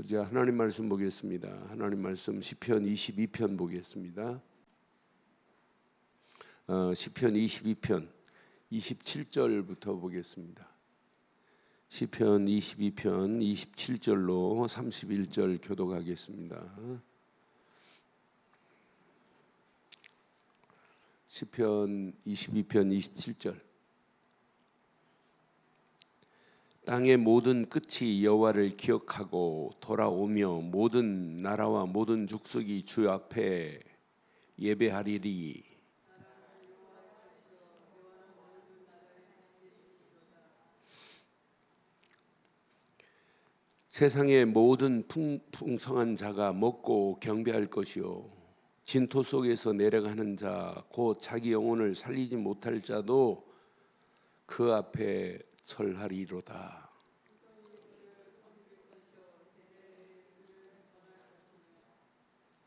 이제 하나님 말씀 보겠습니다. 하나님 말씀 시편 22편 보겠습니다. 시편 22편 27절부터 보겠습니다. 시편 22편 27절로 31절 교독하겠습니다. 시편 22편 27절. 땅의 모든 끝이 여호와를 기억하고 돌아오며 모든 나라와 모든 족속이 주 앞에 예배하리리. 세상의 모든 풍성한 자가 먹고 경배할 것이요 진토 속에서 내려가는 자 곧 자기 영혼을 살리지 못할 자도 그 앞에 설하리로다.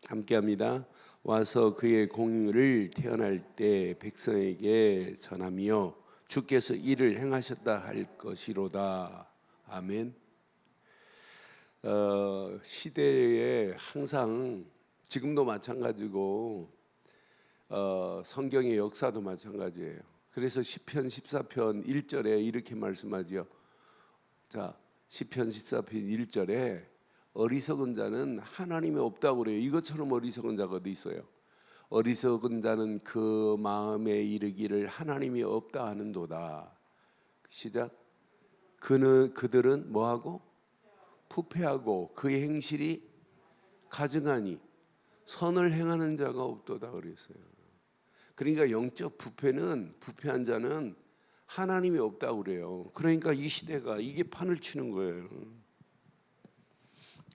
함께합니다. 와서 그의 공의를 태어날 때 백성에게 전하며 주께서 이를 행하셨다 할 것이로다. 아멘. 시대에 항상 지금도 마찬가지고 성경의 역사도 마찬가지예요. 그래서 시편 14편 1절에 이렇게 말씀하지요. 자, 시편 14편 1절에 어리석은 자는 하나님이 없다고 그래요. 이것처럼 어리석은 자가 어디 있어요? 어리석은 자는 그 마음에 이르기를 하나님이 없다 하는도다. 시작. 그들은 뭐하고? 부패하고 그의 행실이 가증하니 선을 행하는 자가 없도다 그랬어요. 그러니까 영적 부패한 자는 하나님이 없다고 그래요. 그러니까 이 시대가 이게 판을 치는 거예요.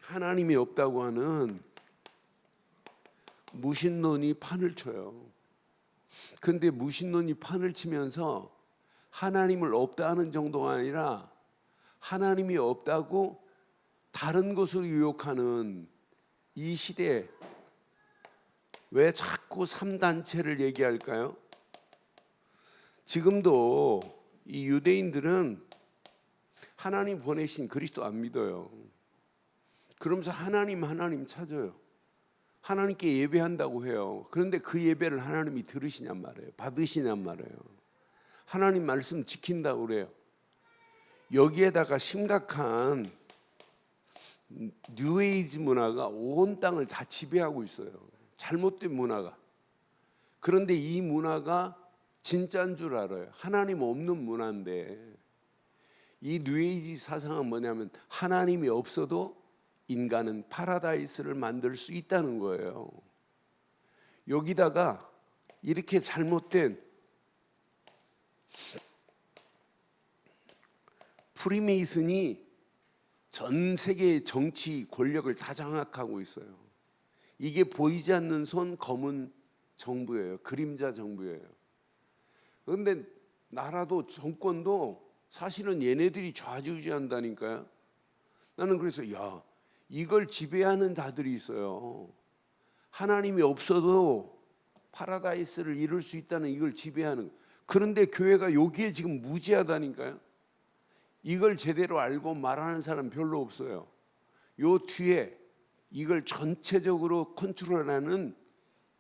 하나님이 없다고 하는 무신론이 판을 쳐요. 근데 무신론이 판을 치면서 하나님을 없다 하는 정도가 아니라 하나님이 없다고 다른 것을 유혹하는 이 시대에 왜 자꾸 3단체를 얘기할까요? 지금도 이 유대인들은 하나님 보내신 그리스도 안 믿어요. 그러면서 하나님 찾아요. 하나님께 예배한다고 해요. 그런데 그 예배를 하나님이 들으시냔 말이에요. 받으시냔 말이에요. 하나님 말씀 지킨다고 그래요. 여기에다가 심각한 뉴에이지 문화가 온 땅을 다 지배하고 있어요. 잘못된 문화가. 그런데 이 문화가 진짜인 줄 알아요. 하나님 없는 문화인데 이 뉴에이지 사상은 뭐냐면 하나님이 없어도 인간은 파라다이스를 만들 수 있다는 거예요. 여기다가 이렇게 잘못된 프리메이슨이 전 세계의 정치 권력을 다 장악하고 있어요. 이게 보이지 않는 손 검은 정부예요. 그림자 정부예요. 그런데 나라도 정권도 사실은 얘네들이 좌지우지한다니까요. 나는 그래서 이걸 지배하는 자들이 있어요. 하나님이 없어도 파라다이스를 이룰 수 있다는 이걸 지배하는. 그런데 교회가 여기에 지금 무지하다니까요. 이걸 제대로 알고 말하는 사람 별로 없어요. 요 뒤에 이걸 전체적으로 컨트롤하는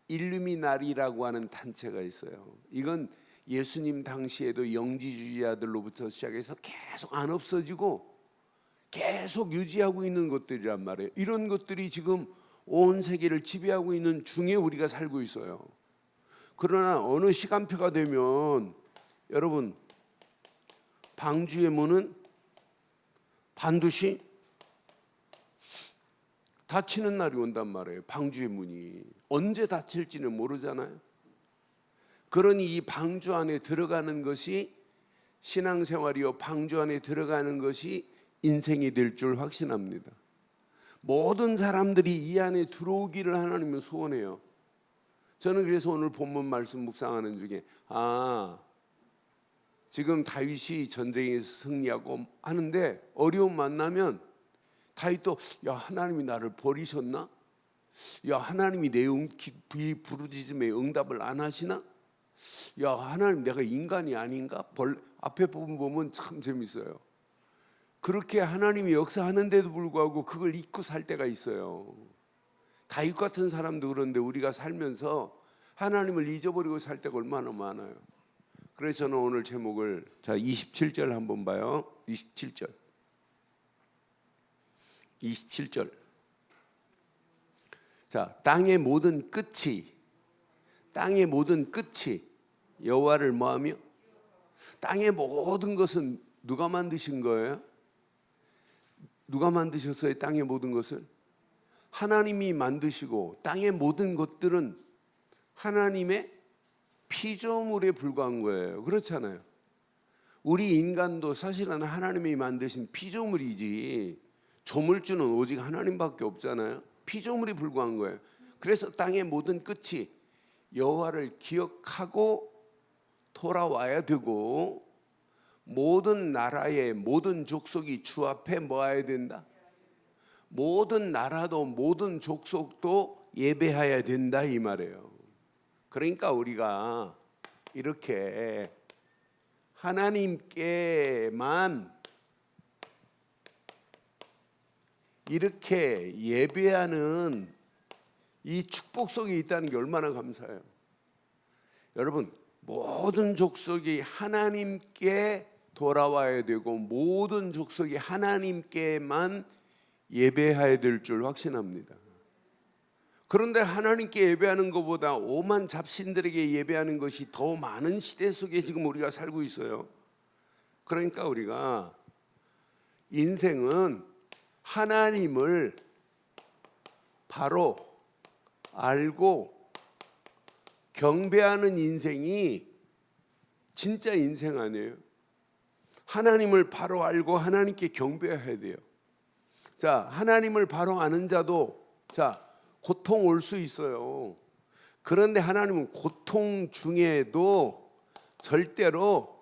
일루미나리라고 하는 단체가 있어요. 이건 예수님 당시에도 영지주의자들로부터 시작해서 계속 안 없어지고 계속 유지하고 있는 것들이란 말이에요. 이런 것들이 지금 온 세계를 지배하고 있는 중에 우리가 살고 있어요. 그러나 어느 시간표가 되면 여러분 방주의 문은 반드시 닫히는 날이 온단 말이에요. 방주의 문이 언제 닫힐지는 모르잖아요. 그러니 이 방주 안에 들어가는 것이 신앙생활이요 방주 안에 들어가는 것이 인생이 될 줄 확신합니다. 모든 사람들이 이 안에 들어오기를 하나님은 소원해요. 저는 그래서 오늘 본문 말씀 묵상하는 중에 지금 다윗이 전쟁에서 승리하고 하는데 어려움 만나면 다윗도 하나님이 나를 버리셨나? 하나님이 내 부르짖음에 응답을 안 하시나? 하나님 내가 인간이 아닌가? 앞에 부분 보면 참 재밌어요. 그렇게 하나님이 역사하는데도 불구하고 그걸 잊고 살 때가 있어요. 다윗 같은 사람도 그런데 우리가 살면서 하나님을 잊어버리고 살 때가 얼마나 많아요. 그래서 저는 오늘 제목을 27절 한번 봐요. 27절. 자, 땅의 모든 끝이 여호와를 뭐하며? 땅의 모든 것은 누가 만드신 거예요? 누가 만드셨어요? 땅의 모든 것을? 하나님이 만드시고, 땅의 모든 것들은 하나님의 피조물에 불과한 거예요. 그렇잖아요. 우리 인간도 사실은 하나님이 만드신 피조물이지, 조물주는 오직 하나님밖에 없잖아요. 피조물이 불과한 거예요. 그래서 땅의 모든 끝이 여호와를 기억하고 돌아와야 되고, 모든 나라의 모든 족속이 주 앞에 모아야 된다. 모든 나라도 모든 족속도 예배해야 된다, 이 말이에요. 그러니까 우리가 이렇게 하나님께만 이렇게 예배하는 이 축복 속에 있다는 게 얼마나 감사해요. 여러분, 모든 족속이 하나님께 돌아와야 되고, 모든 족속이 하나님께만 예배해야 될 줄 확신합니다. 그런데 하나님께 예배하는 것보다 오만 잡신들에게 예배하는 것이 더 많은 시대 속에 지금 우리가 살고 있어요. 그러니까 우리가 인생은 하나님을 바로 알고 경배하는 인생이 진짜 인생 아니에요. 하나님을 바로 알고 하나님께 경배해야 돼요. 자, 하나님을 바로 아는 자도 고통 올 수 있어요. 그런데 하나님은 고통 중에도 절대로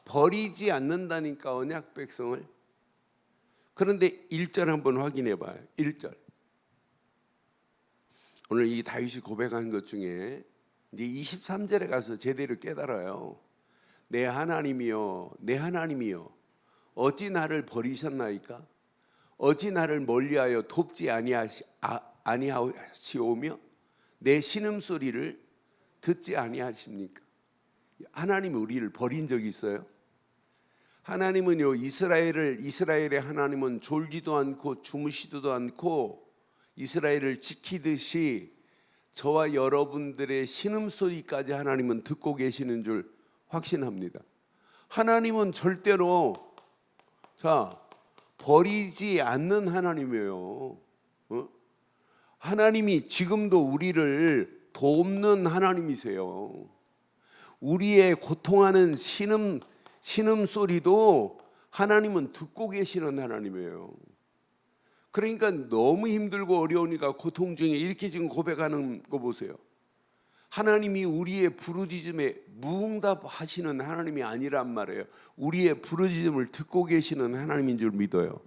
버리지 않는다니까, 언약 백성을. 그런데 1절 한번 확인해 봐요. 1절. 오늘 이 다윗이 고백한 것 중에 이제 23절에 가서 제대로 깨달아요. 내 하나님이여, 내 하나님이여, 어찌 나를 버리셨나이까? 어찌 나를 멀리하여 돕지 아니하시오며 내 신음소리를 듣지 아니하십니까? 하나님이 우리를 버린 적이 있어요? 하나님은요, 이스라엘의 하나님은 졸지도 않고 주무시지도 않고 이스라엘을 지키듯이 저와 여러분들의 신음소리까지 하나님은 듣고 계시는 줄 확신합니다. 하나님은 절대로 버리지 않는 하나님이에요. 하나님이 지금도 우리를 돕는 하나님이세요. 우리의 고통하는 신음소리도 하나님은 듣고 계시는 하나님이에요. 그러니까 너무 힘들고 어려우니까 고통 중에 이렇게 지금 고백하는 거 보세요. 하나님이 우리의 부르짖음에 무응답하시는 하나님이 아니란 말이에요. 우리의 부르짖음을 듣고 계시는 하나님인 줄 믿어요.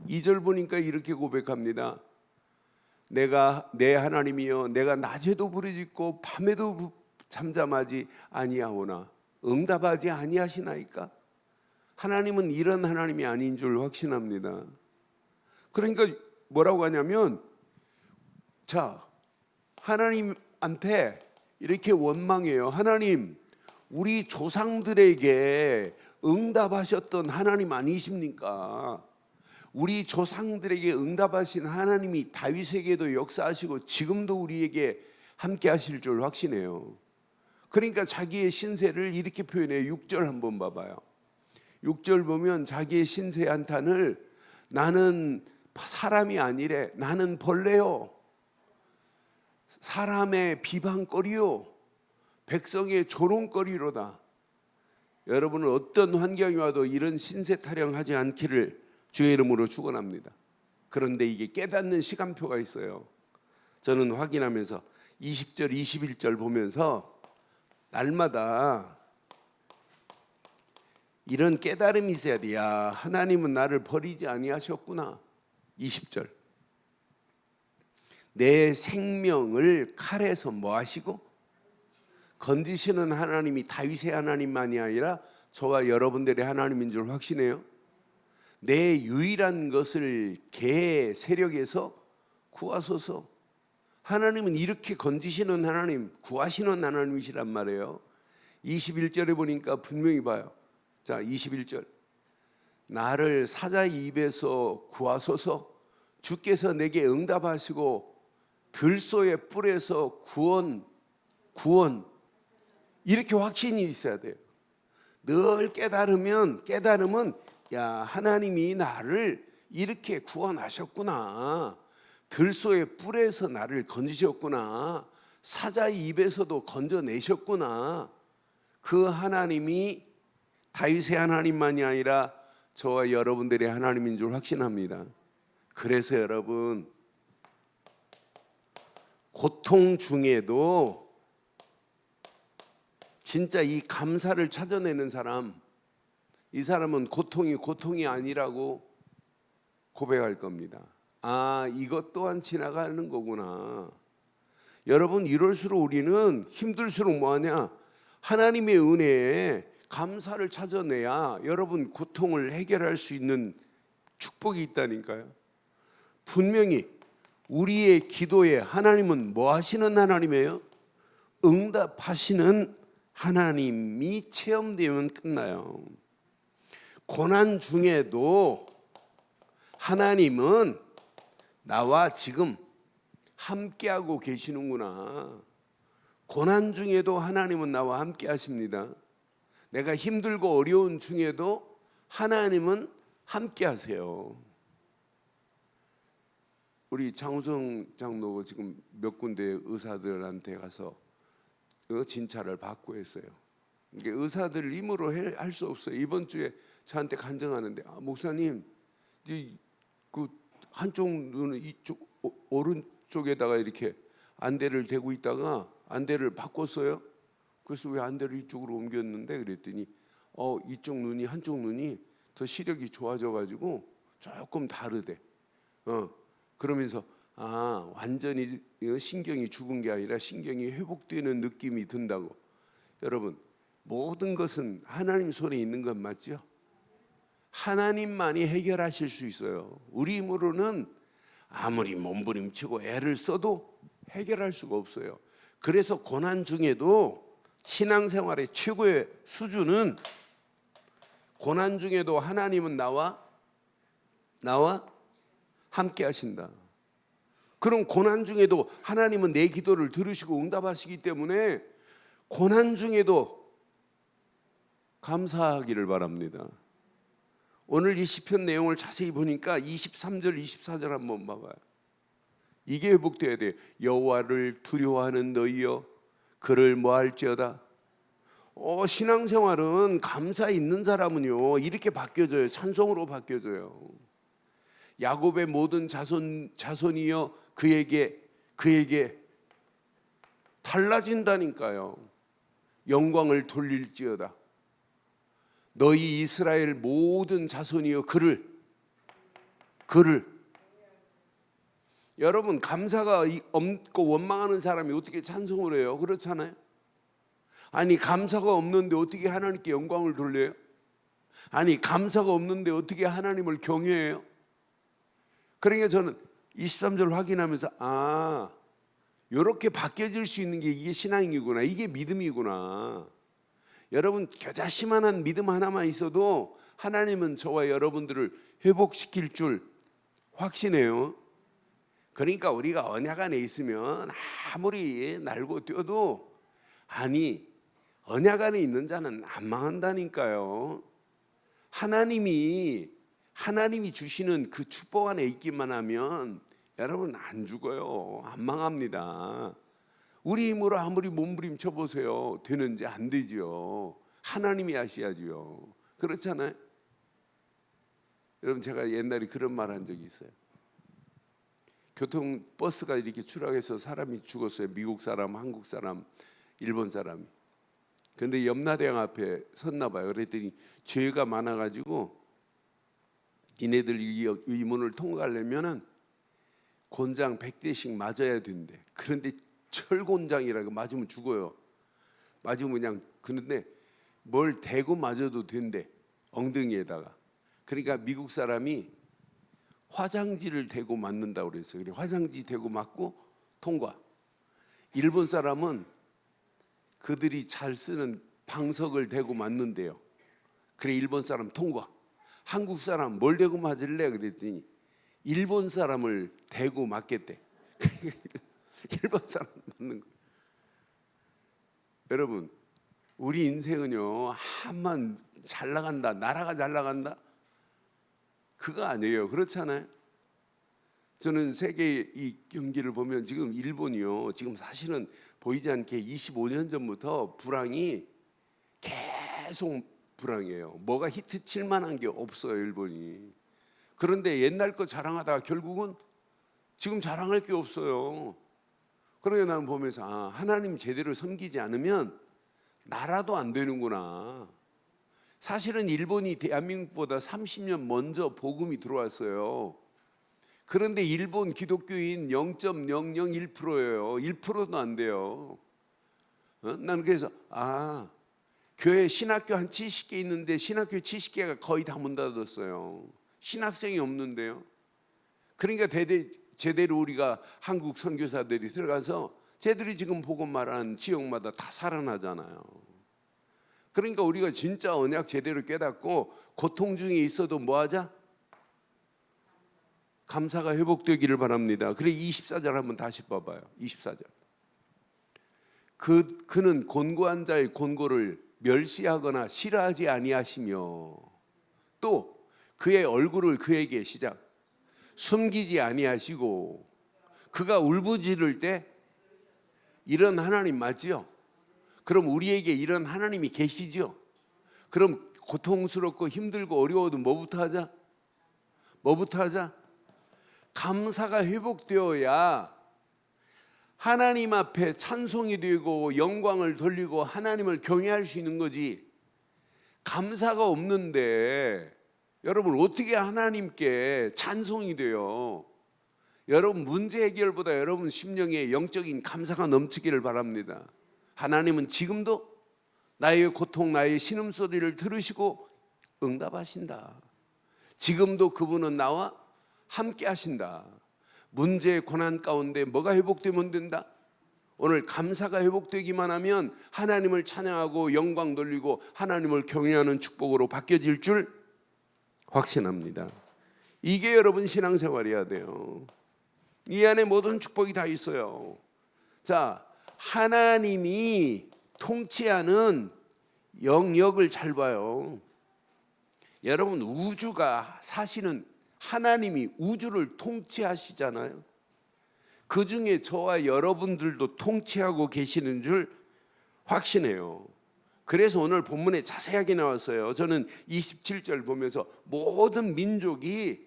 2절 보니까 이렇게 고백합니다. 내가 내 하나님이여, 내가 낮에도 부르짖고 밤에도 잠잠하지 아니하오나 응답하지 아니하시나이까? 하나님은 이런 하나님이 아닌 줄 확신합니다. 그러니까 뭐라고 하냐면, 하나님한테 이렇게 원망해요. 하나님, 우리 조상들에게 응답하셨던 하나님 아니십니까? 우리 조상들에게 응답하신 하나님이 다윗에게도 역사하시고 지금도 우리에게 함께 하실 줄 확신해요. 그러니까 자기의 신세를 이렇게 표현해요. 6절 한번 봐봐요. 6절 보면 자기의 신세 한탄을, 나는 사람이 아니래, 나는 벌레요, 사람의 비방거리요, 백성의 조롱거리로다. 여러분은 어떤 환경이 와도 이런 신세 타령하지 않기를 주의 이름으로 축원합니다. 그런데 이게 깨닫는 시간표가 있어요. 저는 확인하면서 20절 21절 보면서 날마다 이런 깨달음이 있어야 돼. 야, 하나님은 나를 버리지 아니하셨구나. 20절, 내 생명을 칼에서 뭐 하시고 건지시는 하나님이 다윗의 하나님만이 아니라 저와 여러분들의 하나님인 줄 확신해요. 내 유일한 것을 개 세력에서 구하소서. 하나님은 이렇게 건지시는 하나님, 구하시는 하나님이시란 말이에요. 21절에 보니까 분명히 봐요. 자, 21절. 나를 사자의 입에서 구하소서. 주께서 내게 응답하시고 들소의 뿔에서 구원 이렇게 확신이 있어야 돼요. 늘 깨달으면 야, 하나님이 나를 이렇게 구원하셨구나. 들소의 뿔에서 나를 건지셨구나. 사자의 입에서도 건져내셨구나. 그 하나님이 다윗의 하나님만이 아니라 저와 여러분들의 하나님인 줄 확신합니다. 그래서 여러분, 고통 중에도 진짜 이 감사를 찾아내는 사람, 이 사람은 고통이 아니라고 고백할 겁니다. 아, 이것 또한 지나가는 거구나. 여러분, 이럴수록 우리는 힘들수록 뭐하냐? 하나님의 은혜에 감사를 찾아내야 여러분 고통을 해결할 수 있는 축복이 있다니까요. 분명히 우리의 기도에 하나님은 뭐 하시는 하나님이에요? 응답하시는 하나님이 체험되면 끝나요. 고난 중에도 하나님은 나와 지금 함께하고 계시는구나. 고난 중에도 하나님은 나와 함께 하십니다. 내가 힘들고 어려운 중에도 하나님은 함께 하세요. 우리 장우성 장로 지금 몇 군데 의사들한테 가서 진찰을 받고 했어요. 이게 의사들 힘으로 할 수 없어요. 이번 주에 저한테 간증하는데, 목사님, 그 한쪽 눈은 이쪽 오른쪽에다가 이렇게 안대를 대고 있다가 안대를 바꿨어요. 그래서 왜 안대를 이쪽으로 옮겼는데 그랬더니 이쪽 눈이 한쪽 눈이 더 시력이 좋아져 가지고 조금 다르대. 그러면서 완전히 신경이 죽은 게 아니라 신경이 회복되는 느낌이 든다고. 여러분, 모든 것은 하나님 손에 있는 건 맞죠? 하나님만이 해결하실 수 있어요. 우리 힘으로는 아무리 몸부림치고 애를 써도 해결할 수가 없어요. 그래서 고난 중에도 신앙생활의 최고의 수준은 고난 중에도 하나님은 나와 함께 하신다. 그럼 고난 중에도 하나님은 내 기도를 들으시고 응답하시기 때문에 고난 중에도 감사하기를 바랍니다. 오늘 이 시편 내용을 자세히 보니까 23절, 24절 한번 봐봐요. 이게 회복돼야 돼요. 여호와를 두려워하는 너희여, 그를 뭐할지어다. 신앙생활은 감사 있는 사람은요 이렇게 바뀌어져요. 찬송으로 바뀌어져요. 야곱의 모든 자손이여 그에게 달라진다니까요. 영광을 돌릴지어다. 너희 이스라엘 모든 자손이여 그를. 여러분, 감사가 없고 원망하는 사람이 어떻게 찬송을 해요? 그렇잖아요. 아니, 감사가 없는데 어떻게 하나님께 영광을 돌려요? 아니, 감사가 없는데 어떻게 하나님을 경외해요? 그러니까 저는 23절 확인하면서 이렇게 바뀌어질 수 있는 게 이게 신앙이구나, 이게 믿음이구나. 여러분, 겨자씨만한 믿음 하나만 있어도 하나님은 저와 여러분들을 회복시킬 줄 확신해요. 그러니까 우리가 언약 안에 있으면 아무리 날고 뛰어도 언약 안에 있는 자는 안 망한다니까요. 하나님이 주시는 그 축복 안에 있기만 하면 여러분 안 죽어요. 안 망합니다. 우리 힘으로 아무리 몸부림쳐 보세요. 되는지 안 되죠. 하나님이 하셔야지요. 그렇잖아요. 여러분, 제가 옛날에 그런 말 한 적이 있어요. 버스가 이렇게 추락해서 사람이 죽었어요. 미국 사람, 한국 사람, 일본 사람이. 근데 염라대왕 앞에 섰나 봐요. 그랬더니 죄가 많아가지고 니네들 이 문을 통과하려면은 곤장 100대씩 맞아야 된대. 그런데 철곤장이라고 맞으면 죽어요. 맞으면 그냥, 그런데 뭘 대고 맞아도 된대. 엉덩이에다가. 그러니까 미국 사람이 화장지를 대고 맞는다고 그랬어요. 그래 화장지 대고 맞고 통과. 일본 사람은 그들이 잘 쓰는 방석을 대고 맞는데요. 그래 일본 사람 통과. 한국 사람 뭘 대고 맞을래? 그랬더니 일본 사람을 대고 맞겠대. 일본 사람 맞는 거. 여러분, 우리 인생은요 한만 잘 나간다, 나라가 잘 나간다, 그거 아니에요. 그렇잖아요. 저는 세계 이 경기를 보면 지금 일본이요, 지금 사실은 보이지 않게 25년 전부터 불황이 계속 불황이에요. 뭐가 히트 칠 만한 게 없어요, 일본이. 그런데 옛날 거 자랑하다가 결국은 지금 자랑할 게 없어요. 그러게 나는 보면서 하나님 제대로 섬기지 않으면 나라도 안 되는구나. 사실은 일본이 대한민국보다 30년 먼저 복음이 들어왔어요. 그런데 일본 기독교인 0.001%예요. 1%도 안 돼요. 나는 그래서 교회 신학교 한 70개 있는데 신학교 70개가 거의 다 문 닫았어요. 신학생이 없는데요. 그러니까 제대로 우리가 한국 선교사들이 들어가서 쟤들이 지금 복음 말하는 지역마다 다 살아나잖아요. 그러니까 우리가 진짜 언약 제대로 깨닫고 고통 중에 있어도 뭐 하자? 감사가 회복되기를 바랍니다. 그래 24절 한번 다시 봐봐요. 24절. 그는 곤고한 자의 곤고를 멸시하거나 싫어하지 아니하시며 또 그의 얼굴을 그에게 시작 숨기지 아니하시고 그가 울부짖을 때 이런 하나님 맞지요? 그럼 우리에게 이런 하나님이 계시죠? 그럼 고통스럽고 힘들고 어려워도 뭐부터 하자? 뭐부터 하자? 감사가 회복되어야 하나님 앞에 찬송이 되고 영광을 돌리고 하나님을 경외할 수 있는 거지. 감사가 없는데 여러분 어떻게 하나님께 찬송이 돼요? 여러분 문제 해결보다 여러분 심령에 영적인 감사가 넘치기를 바랍니다. 하나님은 지금도 나의 고통, 나의 신음소리를 들으시고 응답하신다. 지금도 그분은 나와 함께 하신다. 문제의 고난 가운데 뭐가 회복되면 된다? 오늘 감사가 회복되기만 하면 하나님을 찬양하고 영광 돌리고 하나님을 경외하는 축복으로 바뀌어질 줄 확신합니다. 이게 여러분 신앙생활이어야 돼요. 이 안에 모든 축복이 다 있어요. 자, 하나님이 통치하는 영역을 잘 봐요. 여러분 우주가 사실은 하나님이 우주를 통치하시잖아요. 그 중에 저와 여러분들도 통치하고 계시는 줄 확신해요. 그래서 오늘 본문에 자세하게 나왔어요. 저는 27절 보면서 모든 민족이,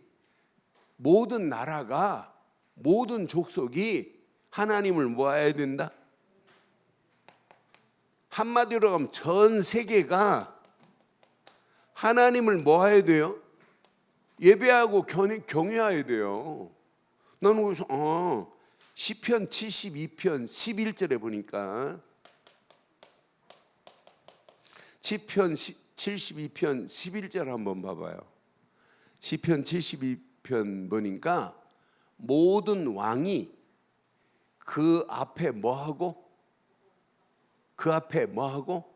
모든 나라가, 모든 족속이 하나님을 모아야 된다. 한마디로 하면 전 세계가 하나님을 모아야 돼요. 예배하고 경외해야 돼요. 나는 그래서 시편 72편 11절에 보니까 시편 72편 11절 한번 봐봐요. 시편 72편 보니까 모든 왕이 그 앞에 뭐하고? 그 앞에 뭐하고?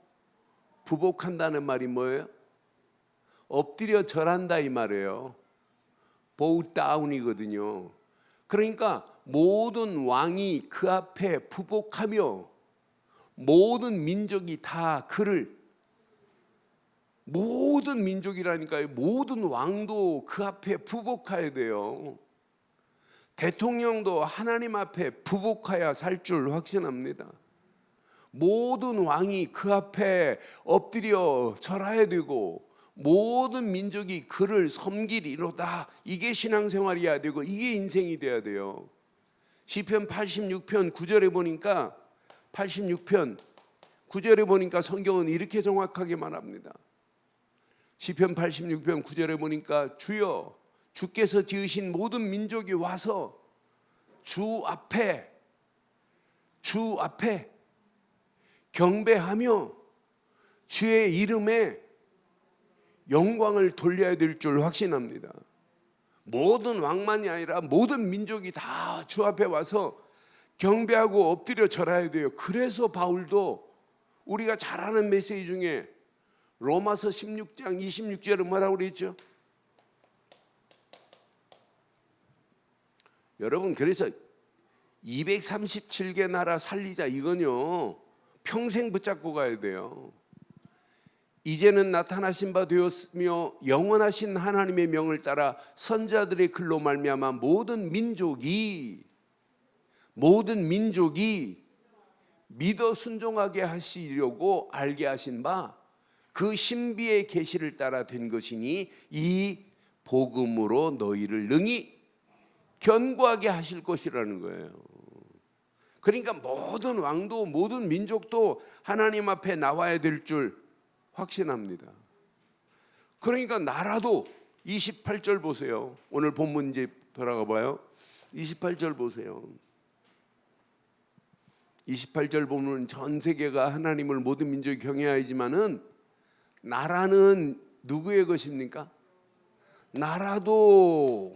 부복한다는 말이 뭐예요? 엎드려 절한다 이 말이에요. bow down이거든요. 그러니까 모든 왕이 그 앞에 부복하며 모든 민족이 다 그를, 모든 민족이라니까요. 모든 왕도 그 앞에 부복해야 돼요. 대통령도 하나님 앞에 부복해야 살 줄 확신합니다. 모든 왕이 그 앞에 엎드려 절해야 되고 모든 민족이 그를 섬기리로다. 이게 신앙생활이어야 되고 이게 인생이 돼야 돼요. 시편 86편 9절에 보니까 86편 9절에 보니까 성경은 이렇게 정확하게 말합니다. 시편 86편 9절에 보니까 주여 주께서 지으신 모든 민족이 와서 주 앞에 경배하며 주의 이름에 영광을 돌려야 될 줄 확신합니다. 모든 왕만이 아니라 모든 민족이 다 주 앞에 와서 경배하고 엎드려 절해야 돼요. 그래서 바울도 우리가 잘 아는 메시지 중에 로마서 16장 26절은 뭐라고 그랬죠? 여러분, 그래서 237개 나라 살리자, 이건요 평생 붙잡고 가야 돼요. 이제는 나타나신 바 되었으며 영원하신 하나님의 명을 따라 선지자들의 글로 말미암아 모든 민족이 믿어 순종하게 하시려고 알게 하신 바 그 신비의 계시를 따라 된 것이니 이 복음으로 너희를 능히 견고하게 하실 것이라는 거예요. 그러니까 모든 왕도 모든 민족도 하나님 앞에 나와야 될 줄 확신합니다. 그러니까 나라도 28절 보세요. 오늘 본문 이제 돌아가 봐요. 28절 보세요. 28절 보면 전 세계가 하나님을 모든 민족이 경외하지만은 나라는 누구의 것입니까? 나라도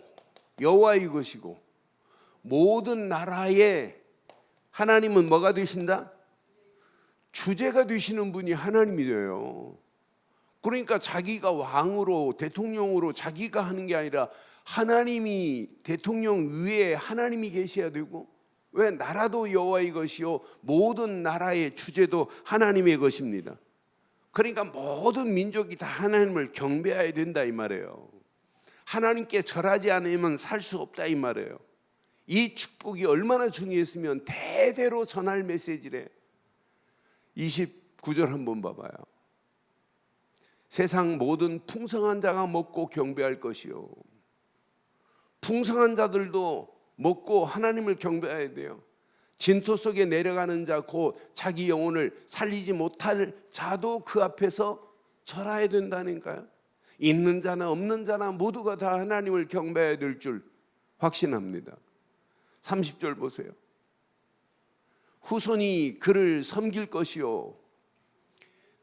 여호와의 것이고 모든 나라에 하나님은 뭐가 되신다? 주제가 되시는 분이 하나님이 돼요. 그러니까 자기가 왕으로 대통령으로 자기가 하는 게 아니라 하나님이 대통령 위에 하나님이 계셔야 되고, 왜? 나라도 여호와의 것이요 모든 나라의 주제도 하나님의 것입니다. 그러니까 모든 민족이 다 하나님을 경배해야 된다 이 말이에요. 하나님께 절하지 않으면 살 수 없다 이 말이에요. 이 축복이 얼마나 중요했으면 대대로 전할 메시지래. 29절 한번 봐봐요. 세상 모든 풍성한 자가 먹고 경배할 것이요. 풍성한 자들도 먹고 하나님을 경배해야 돼요. 진토 속에 내려가는 자, 곧 자기 영혼을 살리지 못할 자도 그 앞에서 절해야 된다니까요. 있는 자나 없는 자나 모두가 다 하나님을 경배해야 될 줄 확신합니다. 30절 보세요. 후손이 그를 섬길 것이요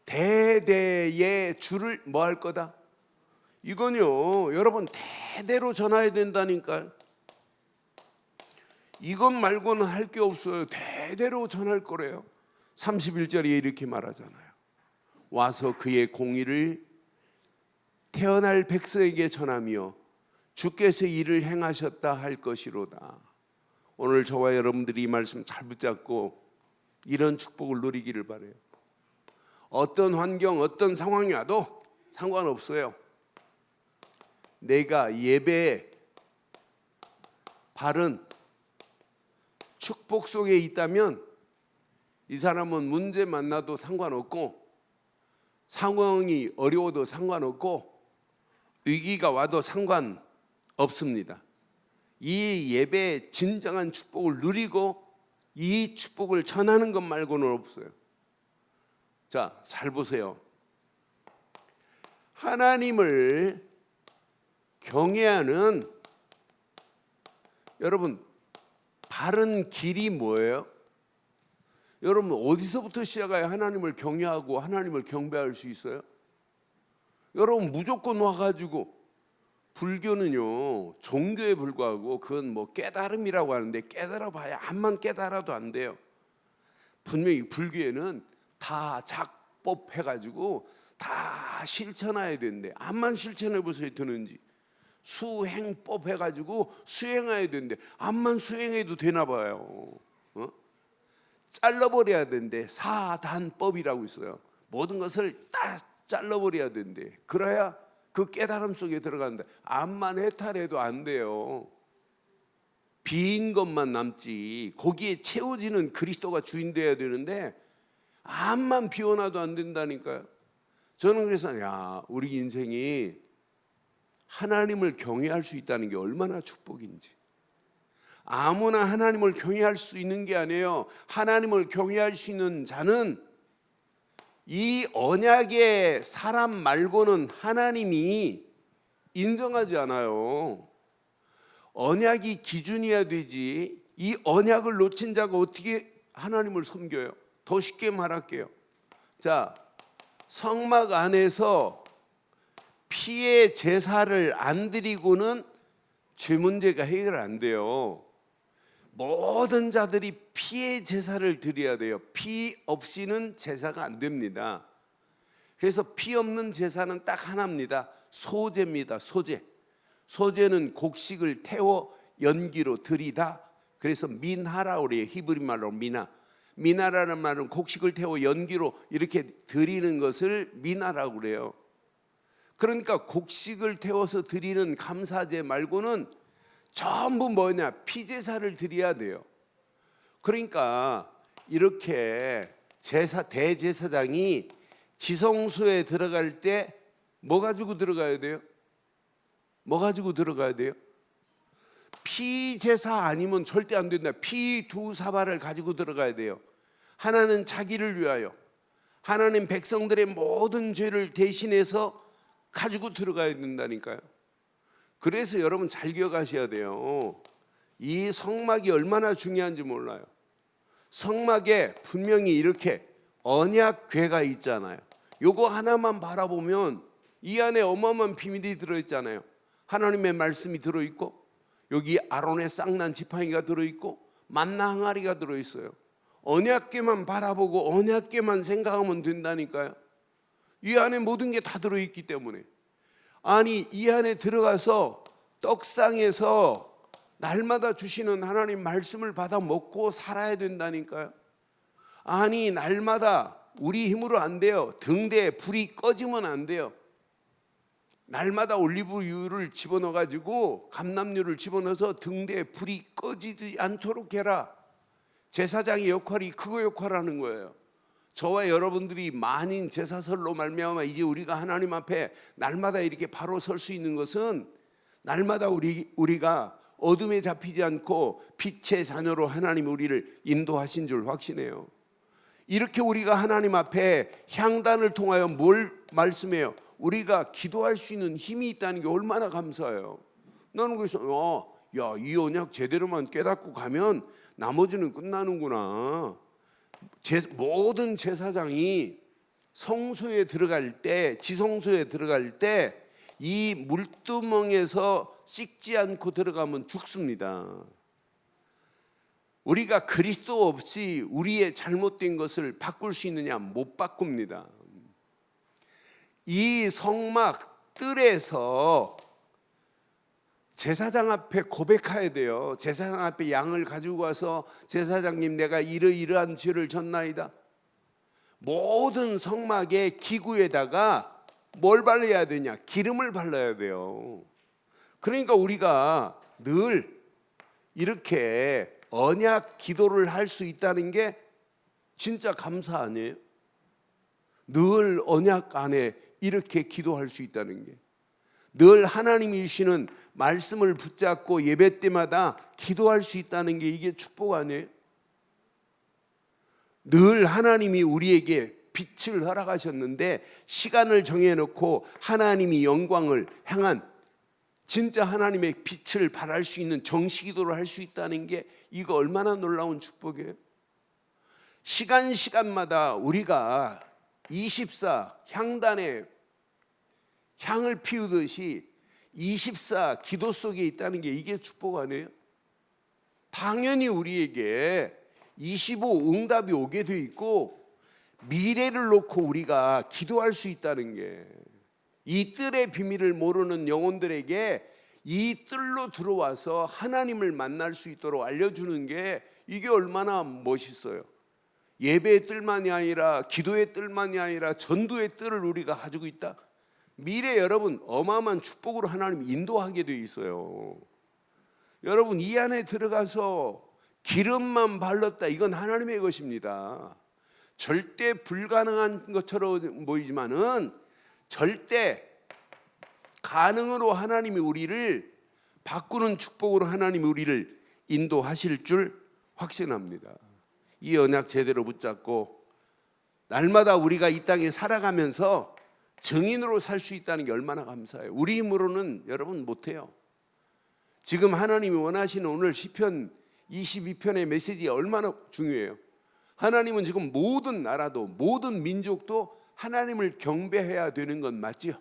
대대의 주를 뭐 할 거다? 이건요 여러분 대대로 전해야 된다니까요. 이것 말고는 할 게 없어요. 대대로 전할 거래요. 31절에 이렇게 말하잖아요. 와서 그의 공의를 태어날 백성에게 전하며 주께서 이를 행하셨다 할 것이로다. 오늘 저와 여러분들이 이 말씀 잘 붙잡고 이런 축복을 누리기를 바라요. 어떤 환경, 어떤 상황이 와도 상관없어요. 내가 예배에 바른 축복 속에 있다면 이 사람은 문제 만나도 상관없고 상황이 어려워도 상관없고 위기가 와도 상관없습니다. 이 예배의 진정한 축복을 누리고 이 축복을 전하는 것 말고는 없어요. 자, 잘 보세요. 하나님을 경외하는 여러분 바른 길이 뭐예요? 여러분 어디서부터 시작해야 하나님을 경외하고 하나님을 경배할 수 있어요? 여러분 무조건 와가지고 불교는요 종교에 불과하고 그건 뭐 깨달음이라고 하는데 깨달아봐야 암만 깨달아도 안 돼요. 분명히 불교에는 다 작법해가지고 다 실천해야 되는데 암만 실천해보세요. 드는지 수행법 해가지고 수행해야 되는데 암만 수행해도 되나 봐요. 잘라버려야 되는데 사단법이라고 있어요. 모든 것을 다 잘라버려야 되는데 그래야 그 깨달음 속에 들어가는데 암만 해탈해도 안 돼요. 빈 것만 남지 거기에 채워지는 그리스도가 주인 되어야 되는데 암만 비워놔도 안 된다니까요. 저는 그래서 우리 인생이 하나님을 경외할 수 있다는 게 얼마나 축복인지. 아무나 하나님을 경외할 수 있는 게 아니에요. 하나님을 경외할 수 있는 자는 이 언약의 사람 말고는 하나님이 인정하지 않아요. 언약이 기준이어야 되지. 이 언약을 놓친 자가 어떻게 하나님을 섬겨요? 더 쉽게 말할게요. 자, 성막 안에서 피의 제사를 안 드리고는 죄 문제가 해결 안 돼요. 모든 자들이 피의 제사를 드려야 돼요. 피 없이는 제사가 안 됩니다. 그래서 피 없는 제사는 딱 하나입니다. 소제입니다. 소제. 소제는 곡식을 태워 연기로 드리다. 그래서 민하라고 그래요. 히브리 말로 미나. 미나라는 말은 곡식을 태워 연기로 이렇게 드리는 것을 미나라고 그래요. 그러니까 곡식을 태워서 드리는 감사제 말고는 전부 뭐냐? 피제사를 드려야 돼요. 그러니까 이렇게 대제사장이 지성소에 들어갈 때 뭐 가지고 들어가야 돼요? 뭐 가지고 들어가야 돼요? 피제사 아니면 절대 안 된다. 피 두 사발을 가지고 들어가야 돼요. 하나는 자기를 위하여, 하나는 백성들의 모든 죄를 대신해서 가지고 들어가야 된다니까요. 그래서 여러분 잘 기억하셔야 돼요. 이 성막이 얼마나 중요한지 몰라요. 성막에 분명히 이렇게 언약궤가 있잖아요. 요거 하나만 바라보면 이 안에 어마어마한 비밀이 들어있잖아요. 하나님의 말씀이 들어있고, 여기 아론의 쌍난 지팡이가 들어있고, 만나 항아리가 들어있어요. 언약궤만 바라보고 언약궤만 생각하면 된다니까요. 이 안에 모든 게 다 들어있기 때문에. 아니, 이 안에 들어가서 떡상에서 날마다 주시는 하나님 말씀을 받아 먹고 살아야 된다니까요. 아니, 날마다 우리 힘으로 안 돼요. 등대에 불이 꺼지면 안 돼요. 날마다 올리브유를 집어넣어가지고 감람유를 집어넣어서 등대에 불이 꺼지지 않도록 해라. 제사장의 역할이 그거 역할하는 거예요. 저와 여러분들이 만인 제사설로 말미암아 이제 우리가 하나님 앞에 날마다 이렇게 바로 설 수 있는 것은 날마다 우리가 어둠에 잡히지 않고 빛의 자녀로 하나님 우리를 인도하신 줄 확신해요. 이렇게 우리가 하나님 앞에 향단을 통하여 뭘 말씀해요? 우리가 기도할 수 있는 힘이 있다는 게 얼마나 감사해요. 나는 그래서 이 언약 제대로만 깨닫고 가면 나머지는 끝나는구나. 모든 제사장이 성소에 들어갈 때, 지성소에 들어갈 때 이 물두멍에서 씻지 않고 들어가면 죽습니다. 우리가 그리스도 없이 우리의 잘못된 것을 바꿀 수 있느냐? 못 바꿉니다. 이 성막 뜰에서 제사장 앞에 고백해야 돼요. 제사장 앞에 양을 가지고 와서 제사장님, 내가 이러이러한 죄를 졌나이다. 모든 성막의 기구에다가 뭘 발라야 되냐? 기름을 발라야 돼요. 그러니까 우리가 늘 이렇게 언약 기도를 할 수 있다는 게 진짜 감사 아니에요? 늘 언약 안에 이렇게 기도할 수 있다는 게, 늘 하나님이 주시는 말씀을 붙잡고 예배 때마다 기도할 수 있다는 게 이게 축복 아니에요? 늘 하나님이 우리에게 빛을 허락하셨는데 시간을 정해놓고 하나님이 영광을 향한 진짜 하나님의 빛을 발할 수 있는 정시기도를 할 수 있다는 게 이거 얼마나 놀라운 축복이에요. 시간마다 우리가 24 향단에 향을 피우듯이 24 기도 속에 있다는 게 이게 축복 아니에요? 당연히 우리에게 25 응답이 오게 돼 있고 미래를 놓고 우리가 기도할 수 있다는 게, 이 뜰의 비밀을 모르는 영혼들에게 이 뜰로 들어와서 하나님을 만날 수 있도록 알려주는 게 이게 얼마나 멋있어요. 예배의 뜰만이 아니라 기도의 뜰만이 아니라 전도의 뜰을 우리가 가지고 있다. 미래 여러분 어마어마한 축복으로 하나님 인도하게 되어 있어요. 여러분 이 안에 들어가서 기름만 발랐다, 이건 하나님의 것입니다. 절대 불가능한 것처럼 보이지만은 절대 가능으로 하나님이 우리를 바꾸는 축복으로 하나님이 우리를 인도하실 줄 확신합니다. 이 언약 제대로 붙잡고 날마다 우리가 이 땅에 살아가면서 증인으로 살 수 있다는 게 얼마나 감사해요. 우리 힘으로는 여러분 못해요. 지금 하나님이 원하시는 오늘 시편 22편의 메시지 얼마나 중요해요. 하나님은 지금 모든 나라도 모든 민족도 하나님을 경배해야 되는 건 맞지요?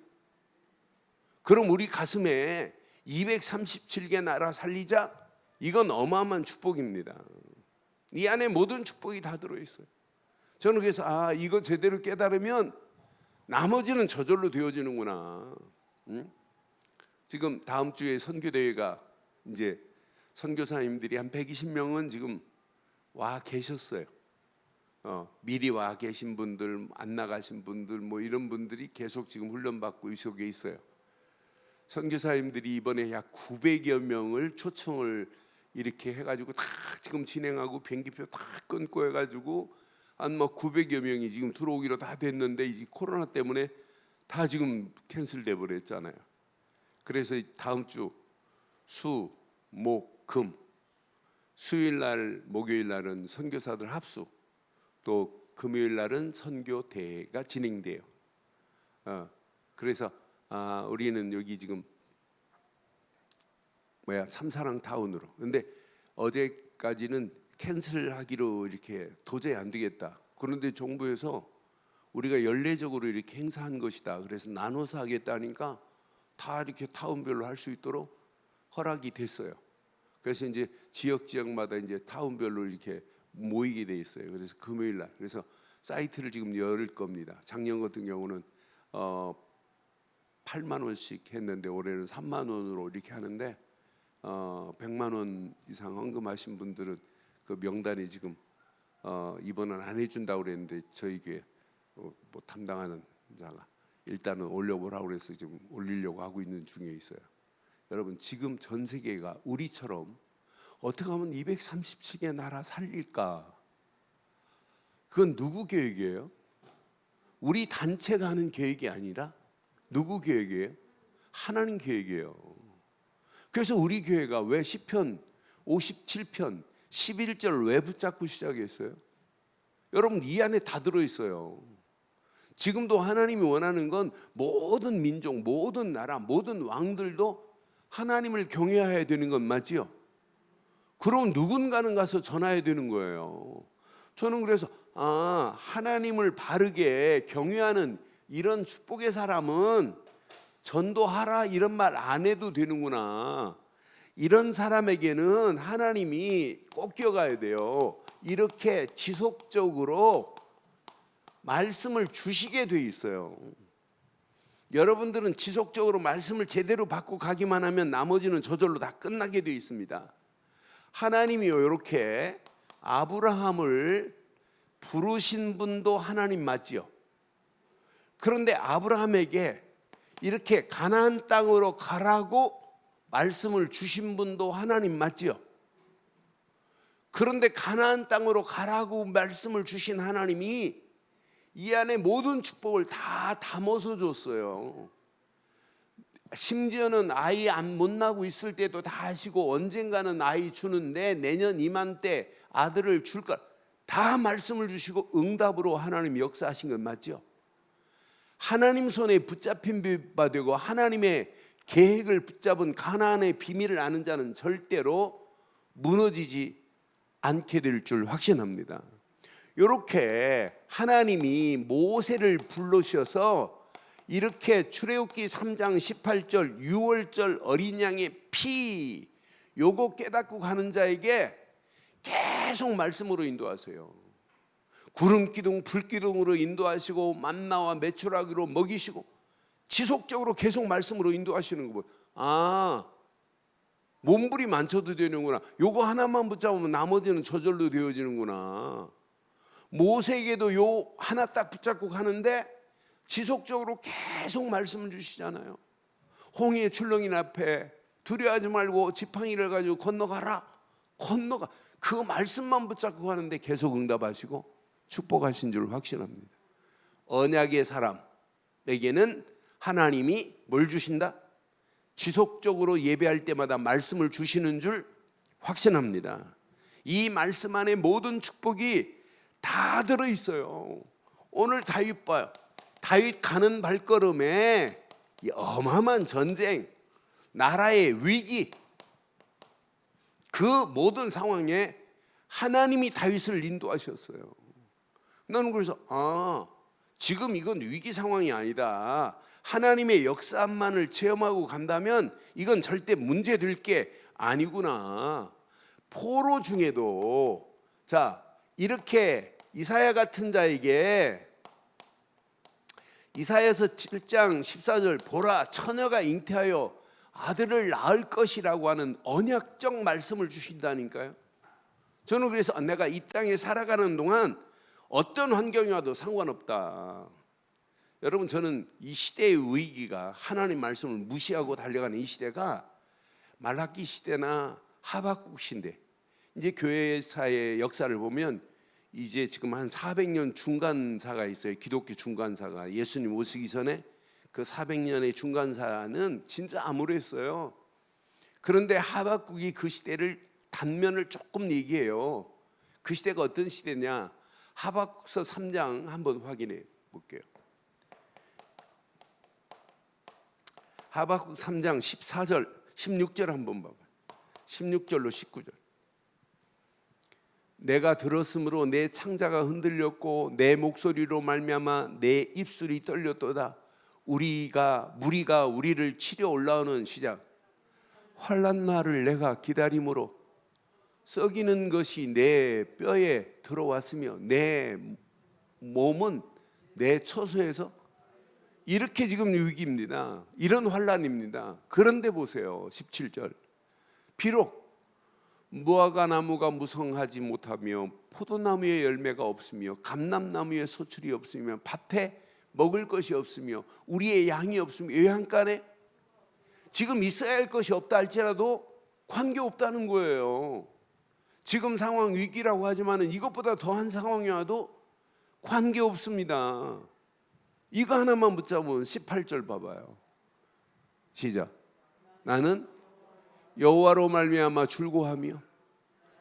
그럼 우리 가슴에 237개 나라 살리자, 이건 어마어마한 축복입니다. 이 안에 모든 축복이 다 들어있어요. 저는 그래서 이거 제대로 깨달으면 나머지는 저절로 되어지는구나. 지금 다음 주에 선교대회가 이제 선교사님들이 한 120명은 지금 와 계셨어요. 미리 와 계신 분들, 안 나가신 분들, 뭐 이런 분들이 계속 지금 훈련받고 이 속에 있어요. 선교사님들이 이번에 약 900여 명을 초청을 이렇게 해가지고 다 지금 진행하고 비행기표 다 끊고 해가지고 한 뭐 900여 명이 지금 들어오기로 다 됐는데 이제 코로나 때문에 다 지금 캔슬돼 버렸잖아요. 그래서 다음 주 수, 목, 금, 수요일 날, 목요일 날은 선교사들 합수, 또 금요일 날은 선교 대회가 진행돼요. 그래서 우리는 여기 지금 참사랑 타운으로. 근데 어제까지는 캔슬하기로 이렇게 도저히 안 되겠다. 그런데 정부에서 우리가 연례적으로 이렇게 행사한 것이다. 그래서 나눠서 하겠다니까 다 이렇게 타운별로 할 수 있도록 허락이 됐어요. 그래서 이제 지역마다 이제 타운별로 이렇게 모이게 돼 있어요. 그래서 금요일 날, 그래서 사이트를 지금 열 겁니다. 작년 같은 경우는 8만 원씩 했는데 올해는 3만 원으로 이렇게 하는데 100만 원 이상 헌금하신 분들은 그 명단이 지금 이번은 안 해준다고 그랬는데 저희 교회 뭐 담당하는 자가 일단은 올려보라고 그래서 지금 올리려고 하고 있는 중에 있어요. 여러분, 지금 전 세계가 우리처럼 어떻게 하면 237개 나라 살릴까? 그건 누구 계획이에요? 우리 단체가 하는 계획이 아니라 누구 계획이에요? 하나님 계획이에요. 그래서 우리 교회가 왜 시편 57편 11절 왜 붙잡고 시작했어요? 여러분, 이 안에 다 들어있어요. 지금도 하나님이 원하는 건 모든 민족, 모든 나라, 모든 왕들도 하나님을 경외해야 되는 건 맞지요? 그럼 누군가는 가서 전해야 되는 거예요. 저는 그래서 하나님을 바르게 경외하는 이런 축복의 사람은 전도하라 이런 말 안 해도 되는구나. 이런 사람에게는 하나님이 꼭 기억해야 돼요. 이렇게 지속적으로 말씀을 주시게 돼 있어요. 여러분들은 지속적으로 말씀을 제대로 받고 가기만 하면 나머지는 저절로 다 끝나게 돼 있습니다. 하나님이요, 이렇게 아브라함을 부르신 분도 하나님 맞지요? 그런데 아브라함에게 이렇게 가나안 땅으로 가라고 말씀을 주신 분도 하나님 맞지요? 그런데 가나안 땅으로 가라고 말씀을 주신 하나님이 이 안에 모든 축복을 다 담아서 줬어요. 심지어는 아이 못 낳고 있을 때도 다 하시고 언젠가는 아이 주는데 내년 이맘때 아들을 줄까 다 말씀을 주시고 응답으로 하나님 역사하신 건 맞죠? 하나님 손에 붙잡힌 바 되고 하나님의 계획을 붙잡은 가나안의 비밀을 아는 자는 절대로 무너지지 않게 될 줄 확신합니다. 이렇게 하나님이 모세를 불러셔서 이렇게 출애굽기 3장 18절 6월절 어린 양의 피 요거 깨닫고 가는 자에게 계속 말씀으로 인도하세요. 구름 기둥 불 기둥으로 인도하시고 만나와 메추라기로 먹이시고 지속적으로 계속 말씀으로 인도하시는 거 보면 몸부림 많쳐도 되는구나. 요거 하나만 붙잡으면 나머지는 저절로 되어지는구나. 모세에게도 요 하나 딱 붙잡고 가는데 지속적으로 계속 말씀을 주시잖아요. 홍해의 출렁이 앞에 두려워하지 말고 지팡이를 가지고 건너가라. 건너가. 그 말씀만 붙잡고 가는데 계속 응답하시고 축복하신 줄 확신합니다. 언약의 사람에게는 하나님이 뭘 주신다? 지속적으로 예배할 때마다 말씀을 주시는 줄 확신합니다. 이 말씀 안에 모든 축복이 다 들어있어요. 오늘 다윗 봐요. 다윗 가는 발걸음에 이 어마어마한 전쟁, 나라의 위기, 그 모든 상황에 하나님이 다윗을 인도하셨어요. 나는 그래서 지금 이건 위기 상황이 아니다. 하나님의 역사만을 체험하고 간다면 이건 절대 문제될 게 아니구나. 포로 중에도 자 이렇게 이사야 같은 자에게 이사야서 7장 14절 보라 처녀가 잉태하여 아들을 낳을 것이라고 하는 언약적 말씀을 주신다니까요. 저는 그래서 내가 이 땅에 살아가는 동안 어떤 환경이 와도 상관없다. 여러분 저는 이 시대의 위기가 하나님 말씀을 무시하고 달려가는 이 시대가 말라기 시대나 하박국 시대, 이제 교회사의 역사를 보면 이제 지금 한 400년 중간사가 있어요. 기독교 중간사가 예수님 오시기 전에 그 400년의 중간사는 진짜 암울했어요. 그런데 하박국이 그 시대를 단면을 조금 얘기해요. 그 시대가 어떤 시대냐? 하박국서 3장 한번 확인해 볼게요. 하박국 3장 14절 16절 한번 봐봐요. 16절로 19절. 내가 들었으므로 내 창자가 흔들렸고 내 목소리로 말미암아 내 입술이 떨렸도다. 무리가 우리를 치려 올라오는 시작. 환난 날을 내가 기다림으로 썩이는 것이 내 뼈에 들어왔으며 내 몸은 내 처소에서 이렇게 지금 위기입니다. 이런 환난입니다. 그런데 보세요. 17절. 비록 무화과 나무가 무성하지 못하며 포도나무에 열매가 없으며 감람나무에 소출이 없으며 밭에 먹을 것이 없으며 우리의 양이 없으며 외양간에 지금 있어야 할 것이 없다 할지라도 관계없다는 거예요. 지금 상황 위기라고 하지만 이것보다 더한 상황이 와도 관계없습니다. 이거 하나만 붙잡으면 18절 봐봐요. 시작. 나는 여호와로 말미암아 즐거워하며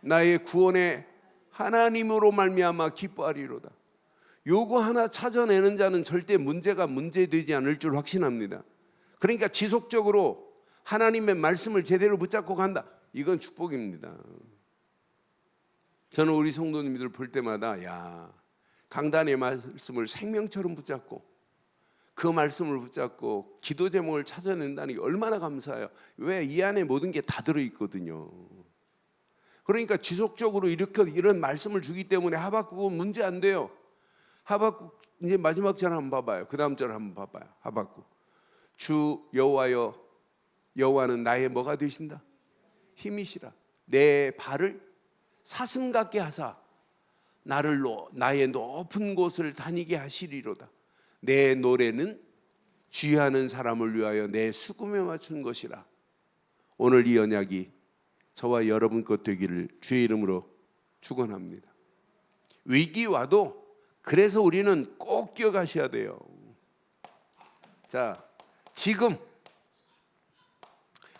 나의 구원의 하나님으로 말미암아 기뻐하리로다. 요거 하나 찾아내는 자는 절대 문제되지 않을 줄 확신합니다. 그러니까 지속적으로 하나님의 말씀을 제대로 붙잡고 간다. 이건 축복입니다. 저는 우리 성도님들 볼 때마다 강단의 말씀을 생명처럼 붙잡고 그 말씀을 붙잡고 기도 제목을 찾아낸다는 게 얼마나 감사해요. 왜? 이 안에 모든 게 다 들어있거든요. 그러니까 지속적으로 이런 말씀을 주기 때문에 하박국은 문제 안 돼요. 하박국 이제 마지막 절 한번 봐봐요. 그 다음 절 한번 봐봐요. 하박국. 주 여호와여, 여호와는 나의 뭐가 되신다? 힘이시라. 내 발을 사슴 같게 하사 나의 높은 곳을 다니게 하시리로다. 내 노래는 주의하는 사람을 위하여 내 수금에 맞춘 것이라. 오늘 이 언약이 저와 여러분 것 되기를 주의 이름으로 축원합니다. 위기 와도 그래서 우리는 꼭 기억하셔야 돼요. 자, 지금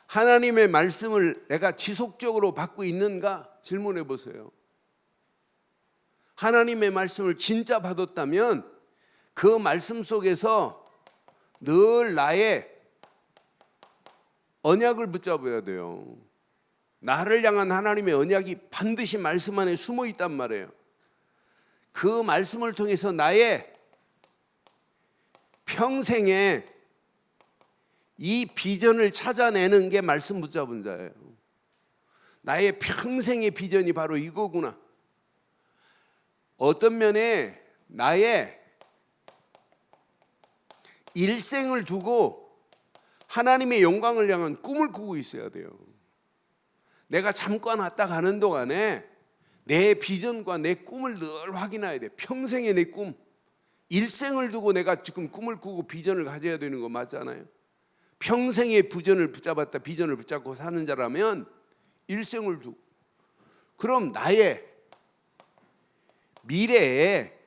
하나님의 말씀을 내가 지속적으로 받고 있는가 질문해 보세요. 하나님의 말씀을 진짜 받았다면 그 말씀 속에서 늘 나의 언약을 붙잡아야 돼요. 나를 향한 하나님의 언약이 반드시 말씀 안에 숨어 있단 말이에요. 그 말씀을 통해서 나의 평생에 이 비전을 찾아내는 게 말씀 붙잡은 자예요. 나의 평생의 비전이 바로 이거구나. 어떤 면에 나의 일생을 두고 하나님의 영광을 향한 꿈을 꾸고 있어야 돼요. 내가 잠깐 왔다 가는 동안에 내 비전과 내 꿈을 늘 확인해야 돼. 평생의 내 꿈, 일생을 두고 내가 지금 꿈을 꾸고 비전을 가져야 되는 거 맞잖아요. 평생의 비전을 붙잡고 사는 자라면 일생을 두고, 그럼 나의 미래에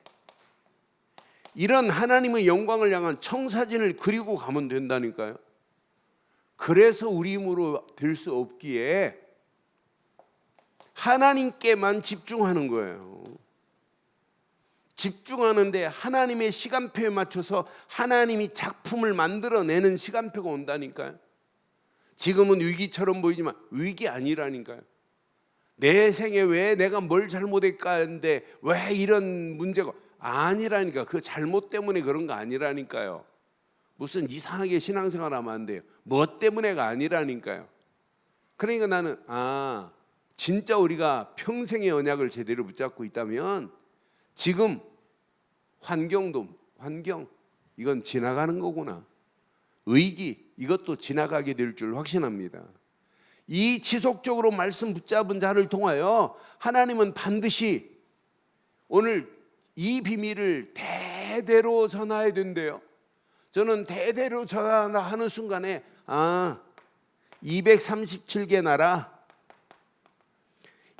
이런 하나님의 영광을 향한 청사진을 그리고 가면 된다니까요. 그래서 우리 힘으로 될 수 없기에 하나님께만 집중하는 거예요. 집중하는데 하나님의 시간표에 맞춰서 하나님이 작품을 만들어내는 시간표가 온다니까요. 지금은 위기처럼 보이지만 위기 아니라니까요. 내 생에 왜 내가 뭘 잘못했까 하는데 왜 이런 문제가, 아니라니까. 그 잘못 때문에 그런 거 아니라니까요. 무슨 이상하게 신앙생활하면 안 돼요. 뭐 때문에가 아니라니까요. 그러니까 나는 진짜 우리가 평생의 언약을 제대로 붙잡고 있다면 지금 환경 이건 지나가는 거구나. 의기 이것도 지나가게 될 줄 확신합니다. 이 지속적으로 말씀 붙잡은 자를 통하여 하나님은 반드시 오늘 이 비밀을 대대로 전해야 된대요. 저는 대대로 전하는 순간에 237개 나라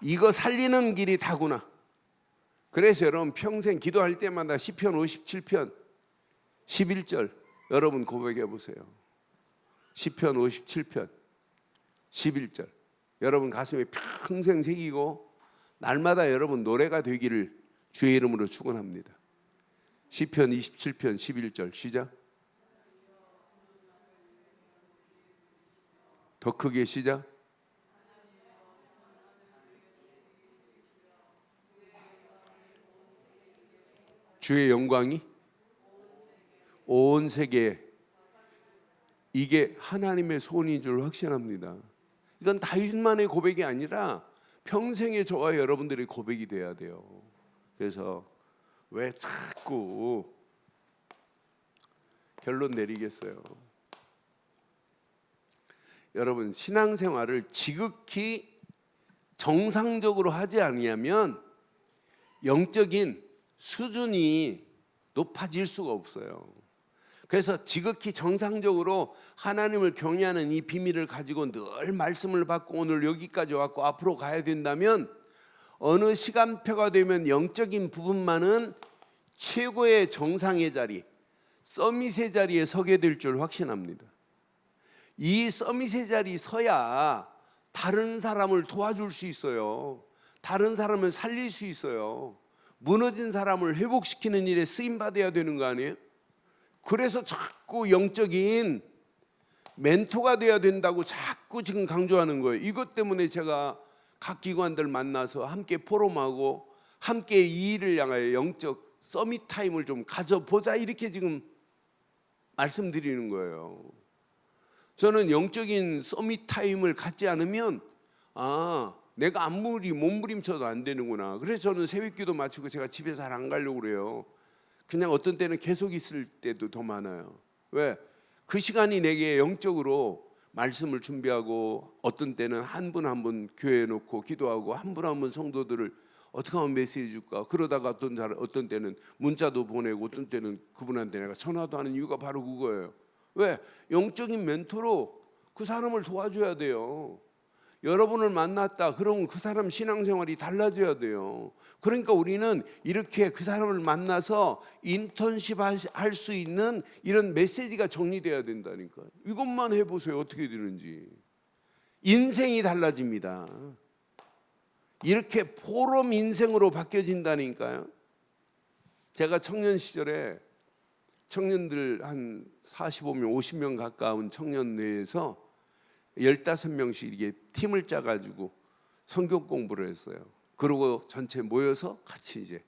이거 살리는 길이 다구나. 그래서 여러분 평생 기도할 때마다 시편 57편 11절 여러분 고백해 보세요. 시편 57편 11절 여러분 가슴에 평생 새기고 날마다 여러분 노래가 되기를 주의 이름으로 축원합니다. 시편 27편 11절 시작. 더 크게 시작. 주의 영광이 온 세계에 이게 하나님의 손인 줄 확신합니다. 이건 다윗만의 고백이 아니라 평생의 저와 여러분들의 고백이 돼야 돼요. 그래서 왜 자꾸 결론 내리겠어요? 여러분 신앙생활을 지극히 정상적으로 하지 않으면 영적인 수준이 높아질 수가 없어요. 그래서 지극히 정상적으로 하나님을 경외하는 이 비밀을 가지고 늘 말씀을 받고 오늘 여기까지 왔고 앞으로 가야 된다면 어느 시간표가 되면 영적인 부분만은 최고의 정상의 자리, 서밋의 자리에 서게 될 줄 확신합니다. 이 서밋의 자리에 서야 다른 사람을 도와줄 수 있어요. 다른 사람을 살릴 수 있어요. 무너진 사람을 회복시키는 일에 쓰임받아야 되는 거 아니에요? 그래서 자꾸 영적인 멘토가 돼야 된다고 자꾸 지금 강조하는 거예요. 이것 때문에 제가 각 기관들 만나서 함께 포럼하고 함께 이 일을 향하여 영적 서밋 타임을 좀 가져보자 이렇게 지금 말씀드리는 거예요. 저는 영적인 서밋 타임을 갖지 않으면 내가 아무리 몸부림쳐도 안 되는구나. 그래서 저는 새벽기도 마치고 제가 집에 잘 안 가려고 그래요. 그냥 어떤 때는 계속 있을 때도 더 많아요. 왜? 그 시간이 내게 영적으로 말씀을 준비하고 어떤 때는 한 분 한 분 교회에 놓고 기도하고 한 분 한 분 성도들을 어떻게 하면 메시지 줄까? 그러다가 어떤 때는 문자도 보내고 어떤 때는 그분한테 내가 전화도 하는 이유가 바로 그거예요. 왜? 영적인 멘토로 그 사람을 도와줘야 돼요. 여러분을 만났다 그러면 그 사람 신앙생활이 달라져야 돼요. 그러니까 우리는 이렇게 그 사람을 만나서 인턴십 할 수 있는 이런 메시지가 정리돼야 된다니까요. 이것만 해보세요. 어떻게 되는지. 인생이 달라집니다. 이렇게 포럼 인생으로 바뀌어진다니까요. 제가 청년 시절에 청년들 한 45명 50명 가까운 청년 내에서 15명씩 이게 팀을 짜가지고 성경 공부를 했어요. 그리고 전체 모여서 같이 이제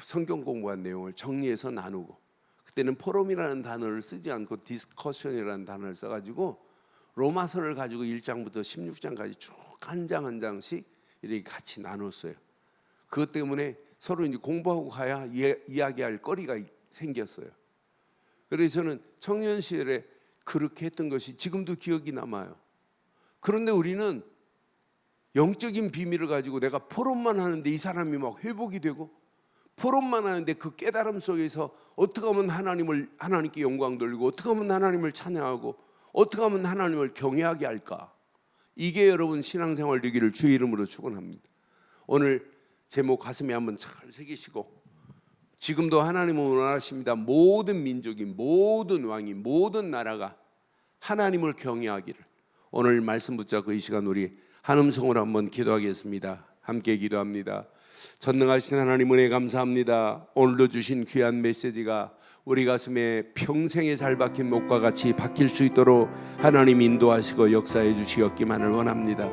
성경 공부한 내용을 정리해서 나누고, 그때는 포럼이라는 단어를 쓰지 않고 디스커션이라는 단어를 써가지고 로마서를 가지고 1장부터 16장까지 쭉 한 장 한 장씩 이렇게 같이 나눴어요. 그것 때문에 서로 이제 공부하고 가야 이야기할 거리가 생겼어요. 그래서 저는 청년 시절에 그렇게 했던 것이 지금도 기억이 남아요. 그런데 우리는 영적인 비밀을 가지고 내가 포럼만 하는데 이 사람이 막 회복이 되고, 포럼만 하는데 그 깨달음 속에서 어떻게 하면 하나님께 영광 돌리고 어떻게 하면 하나님을 찬양하고 어떻게 하면 하나님을 경외하게 할까? 이게 여러분 신앙생활 되기를 주의 이름으로 축원합니다. 오늘 제목 가슴에 한번 잘 새기시고, 지금도 하나님은 원하십니다. 모든 민족이, 모든 왕이, 모든 나라가 하나님을 경외하기를. 오늘 말씀 붙잡고 이 시간 우리 한음성으로 한번 기도하겠습니다. 함께 기도합니다. 전능하신 하나님 은혜 감사합니다. 오늘도 주신 귀한 메시지가 우리 가슴에 평생에 잘 박힌 목과 같이 박힐 수 있도록 하나님 인도하시고 역사해 주시옵기만을 원합니다.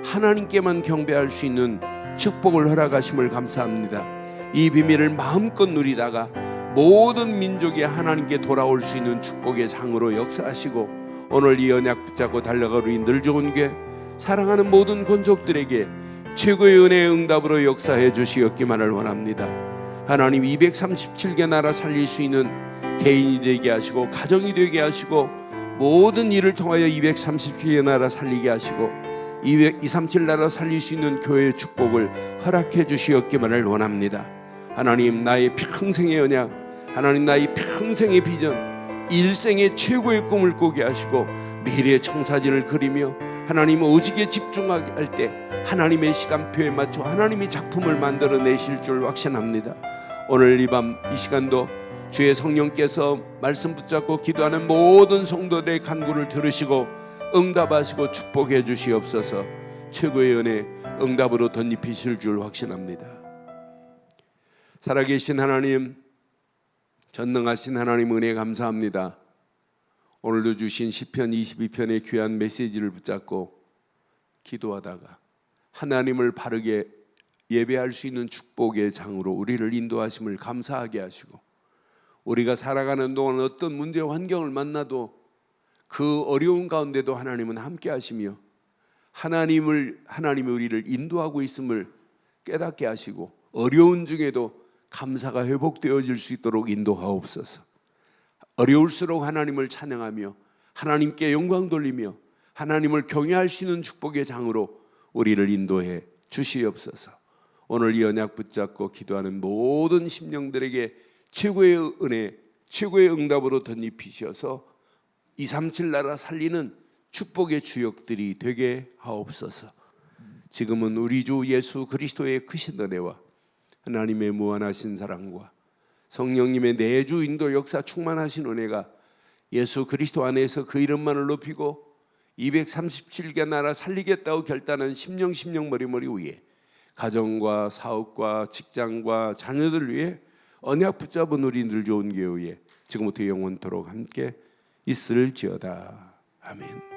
하나님께만 경배할 수 있는 축복을 허락하심을 감사합니다. 이 비밀을 마음껏 누리다가 모든 민족이 하나님께 돌아올 수 있는 축복의 장으로 역사하시고, 오늘 이 언약 붙잡고 달려가는 늘 좋은 교회 사랑하는 모든 권속들에게 최고의 은혜의 응답으로 역사해 주시었기만을 원합니다. 하나님 237개 나라 살릴 수 있는 개인이 되게 하시고, 가정이 되게 하시고, 모든 일을 통하여 237개 나라 살리게 하시고, 237 나라 살릴 수 있는 교회의 축복을 허락해 주시었기만을 원합니다. 하나님, 나의 평생의 언약, 하나님 나의 평생의 비전, 일생의 최고의 꿈을 꾸게 하시고, 미래의 청사진을 그리며 하나님 오직에 집중하게 할 때 하나님의 시간표에 맞춰 하나님이 작품을 만들어 내실 줄 확신합니다. 오늘 이 밤 이 시간도 주의 성령께서 말씀 붙잡고 기도하는 모든 성도들의 간구를 들으시고 응답하시고 축복해 주시옵소서. 최고의 은혜 응답으로 덧입히실 줄 확신합니다. 살아계신 하나님, 전능하신 하나님 은혜 감사합니다. 오늘도 주신 시편 22편의 귀한 메시지를 붙잡고 기도하다가 하나님을 바르게 예배할 수 있는 축복의 장으로 우리를 인도하심을 감사하게 하시고, 우리가 살아가는 동안 어떤 문제 환경을 만나도 그 어려운 가운데도 하나님은 함께 하시며 하나님이 우리를 인도하고 있음을 깨닫게 하시고, 어려운 중에도 감사가 회복되어질 수 있도록 인도하옵소서. 어려울수록 하나님을 찬양하며 하나님께 영광 돌리며 하나님을 경외할 수 있는 축복의 장으로 우리를 인도해 주시옵소서. 오늘 이 언약 붙잡고 기도하는 모든 심령들에게 최고의 은혜, 최고의 응답으로 덧입히셔서 237 나라 살리는 축복의 주역들이 되게 하옵소서. 지금은 우리 주 예수 그리스도의 크신 은혜와 하나님의 무한하신 사랑과 성령님의 내주 인도 역사 충만하신 은혜가 예수 그리스도 안에서 그 이름만을 높이고 237개 나라 살리겠다고 결단한 심령 머리머리 위에 가정과 사업과 직장과 자녀들 위해 언약 붙잡은 우리 늘 좋은 교회 지금부터 영원토록 함께 있을지어다. 아멘.